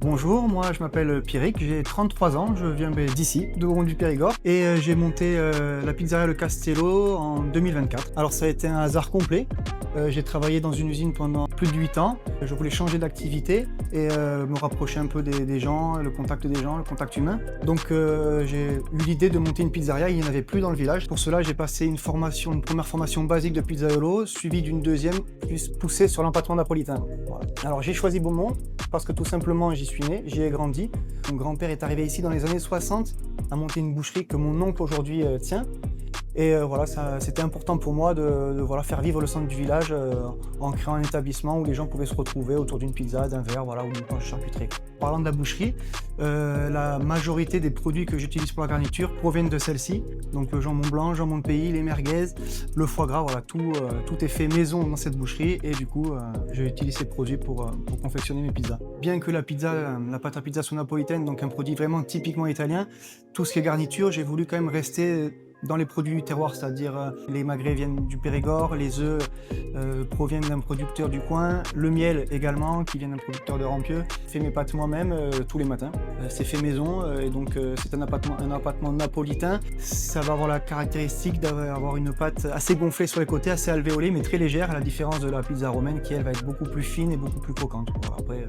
Bonjour, moi je m'appelle Pierrick, j'ai 33 ans, je viens d'ici, de Rouyn du Périgord, et j'ai monté la pizzeria Le Castello en 2024. Alors ça a été un hasard complet. J'ai travaillé dans une usine pendant plus de 8 ans. Je voulais changer d'activité et me rapprocher un peu des gens, le contact des gens, le contact humain. Donc j'ai eu l'idée de monter une pizzeria, il n'y en avait plus dans le village. Pour cela, j'ai passé une première formation basique de pizzaiolo, suivie d'une deuxième plus poussée sur l'empattement napolitain. Voilà. Alors j'ai choisi Beaumont parce que tout simplement j'y suis né, j'y ai grandi. Mon grand-père est arrivé ici dans les années 60 à monter une boucherie que mon oncle aujourd'hui tient. Et voilà, c'était important pour moi de faire vivre le centre du village en créant un établissement où les gens pouvaient se retrouver autour d'une pizza, d'un verre, voilà, ou d'une planche de charcuterie. Parlant de la boucherie, la majorité des produits que j'utilise pour la garniture proviennent de celle-ci. Donc le jambon blanc, jambon de pays, les merguez, le foie gras, voilà, tout est fait maison dans cette boucherie et du coup, j'utilise ces produits pour confectionner mes pizzas. Bien que la pâte à pizza soit napolitaine, donc un produit vraiment typiquement italien, tout ce qui est garniture, j'ai voulu quand même rester dans les produits du terroir, c'est-à-dire les magrets viennent du Périgord, les œufs proviennent d'un producteur du coin, le miel également qui vient d'un producteur de Rampieux. Je fais mes pâtes moi-même tous les matins. C'est fait maison et donc c'est un appâtement napolitain. Ça va avoir la caractéristique d'avoir une pâte assez gonflée sur les côtés, assez alvéolée mais très légère, à la différence de la pizza romaine qui elle va être beaucoup plus fine et beaucoup plus croquante. Voilà, après,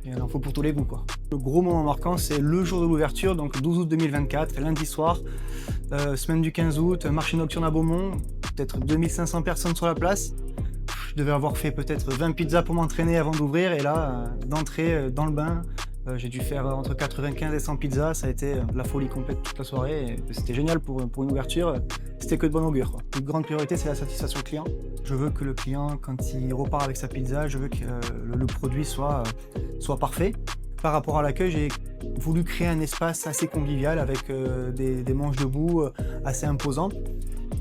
il en faut pour tous les goûts, quoi. Le gros moment marquant, c'est le jour de l'ouverture, donc 12 août 2024, lundi soir, semaine du 15 août, marché nocturne à Beaumont, peut-être 2500 personnes sur la place. Je devais avoir fait peut-être 20 pizzas pour m'entraîner avant d'ouvrir, et là, d'entrer dans le bain, j'ai dû faire entre 95 et 100 pizzas, ça a été la folie complète toute la soirée, et c'était génial pour une ouverture, c'était que de bon augure, quoi. Une grande priorité, c'est la satisfaction client. Je veux que le client, quand il repart avec sa pizza, je veux que le produit soit parfait. Par rapport à l'accueil, j'ai voulu créer un espace assez convivial avec des manches debout assez imposantes.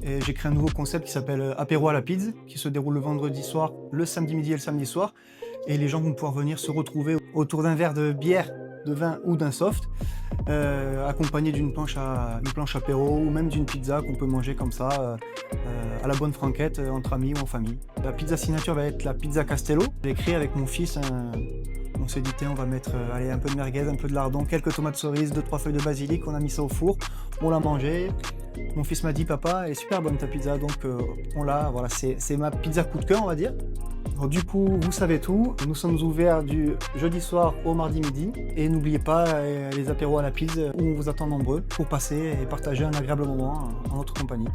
J'ai créé un nouveau concept qui s'appelle Apéro à la pizza, qui se déroule le vendredi soir, le samedi midi et le samedi soir. Et les gens vont pouvoir venir se retrouver autour d'un verre de bière, de vin ou d'un soft, accompagné d'une planche apéro ou même d'une pizza qu'on peut manger comme ça à la bonne franquette entre amis ou en famille. La pizza signature va être la pizza Castello. J'ai créé avec mon fils on s'est dit, on va mettre un peu de merguez, un peu de lardon, quelques tomates cerises, 2-3 feuilles de basilic, on a mis ça au four, on l'a mangé. Mon fils m'a dit, papa, elle est super bonne ta pizza, donc voilà, c'est ma pizza coup de cœur, on va dire. Alors, du coup, vous savez tout, nous sommes ouverts du jeudi soir au mardi midi, et n'oubliez pas les apéros à la pizza où on vous attend nombreux pour passer et partager un agréable moment en notre compagnie.